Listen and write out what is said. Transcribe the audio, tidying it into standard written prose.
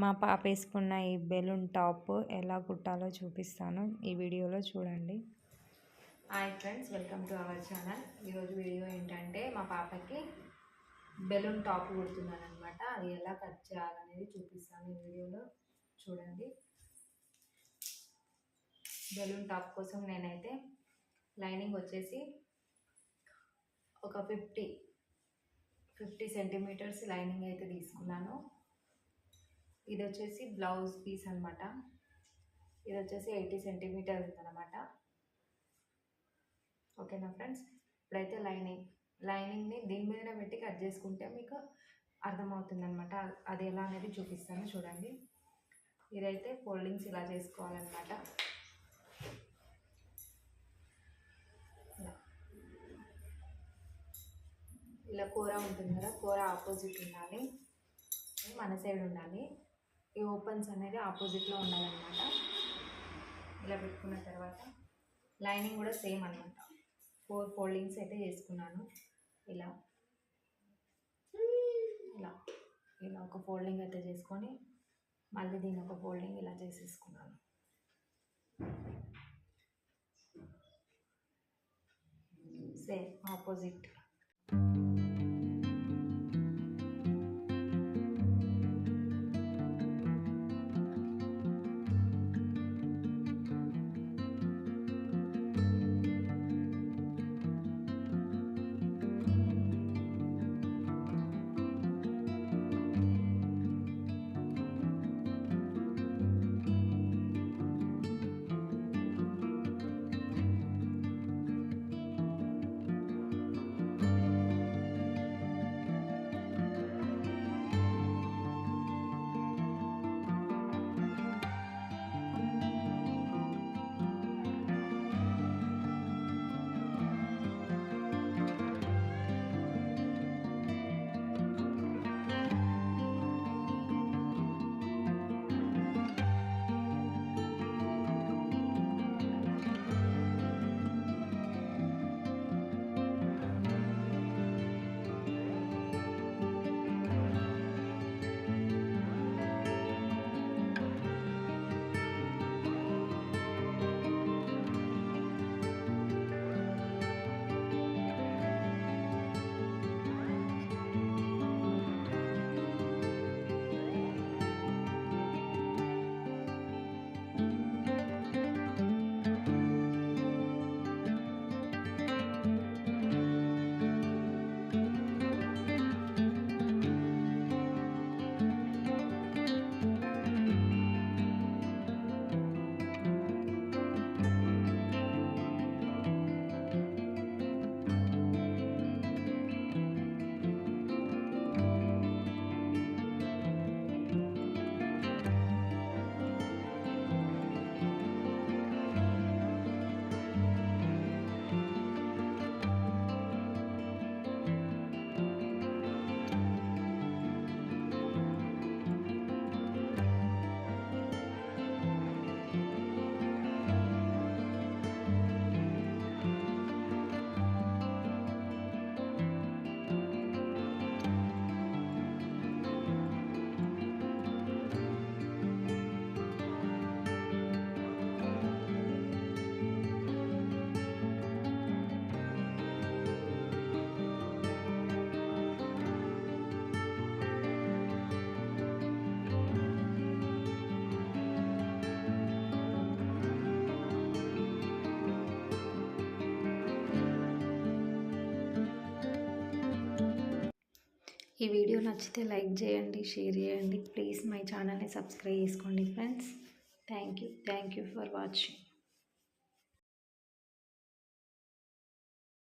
మా పాప వేసుకున్న ఈ బెలూన్ టాప్ ఎలా కుట్టాలో చూపిస్తాను, ఈ వీడియోలో చూడండి. Hi friends, welcome to our channel. ఈరోజు వీడియో ఏంటంటే మా పాపకి బెలూన్ టాప్ కుడుతున్నాను అనమాట. అది ఎలా కట్ చేయాలనేది చూపిస్తాను ఈ వీడియోలో చూడండి. బెలూన్ టాప్ కోసం నేనైతే లైనింగ్ వచ్చేసి ఒక 50 సెంటీమీటర్స్ లైనింగ్ అయితే తీసుకున్నాను. ఇది వచ్చేసి బ్లౌజ్ పీస్ అనమాట. ఇది వచ్చేసి 80 సెంటీమీటర్స్ అనమాట. ఓకేనా ఫ్రెండ్స్, ఇప్పుడైతే లైనింగ్ని దీని మీదనే పెట్టి కట్ చేసుకుంటే మీకు అర్థమవుతుంది అనమాట. అది ఎలా అనేది చూపిస్తాను చూడండి. ఇదైతే ఫోల్డింగ్స్ ఇలా చేసుకోవాలన్నమాట. ఇలా కూర ఉంటుంది కదా, కూర ఆపోజిట్ ఉండాలి, మన సైడ్ ఉండాలి. ఈ ఓపెన్స్ అనేది ఆపోజిట్లో ఉండాలన్నమాట. ఇలా పెట్టుకున్న తర్వాత లైనింగ్ కూడా సేమ్ అనమాట. 4 ఫోల్డింగ్స్ అయితే చేసుకున్నాను. ఇలా ఇలా ఇలా ఒక ఫోల్డింగ్ అయితే చేసుకొని మళ్ళీ దీని ఒక ఫోల్డింగ్ ఇలా చేసేసుకున్నాను. Same opposite. ఈ వీడియో నచ్చితే లైక్ చేయండి, షేర్ చేయండి. ప్లీజ్ మై ఛానల్ని సబ్స్క్రైబ్ చేసుకోండి friends. Thank you for watching.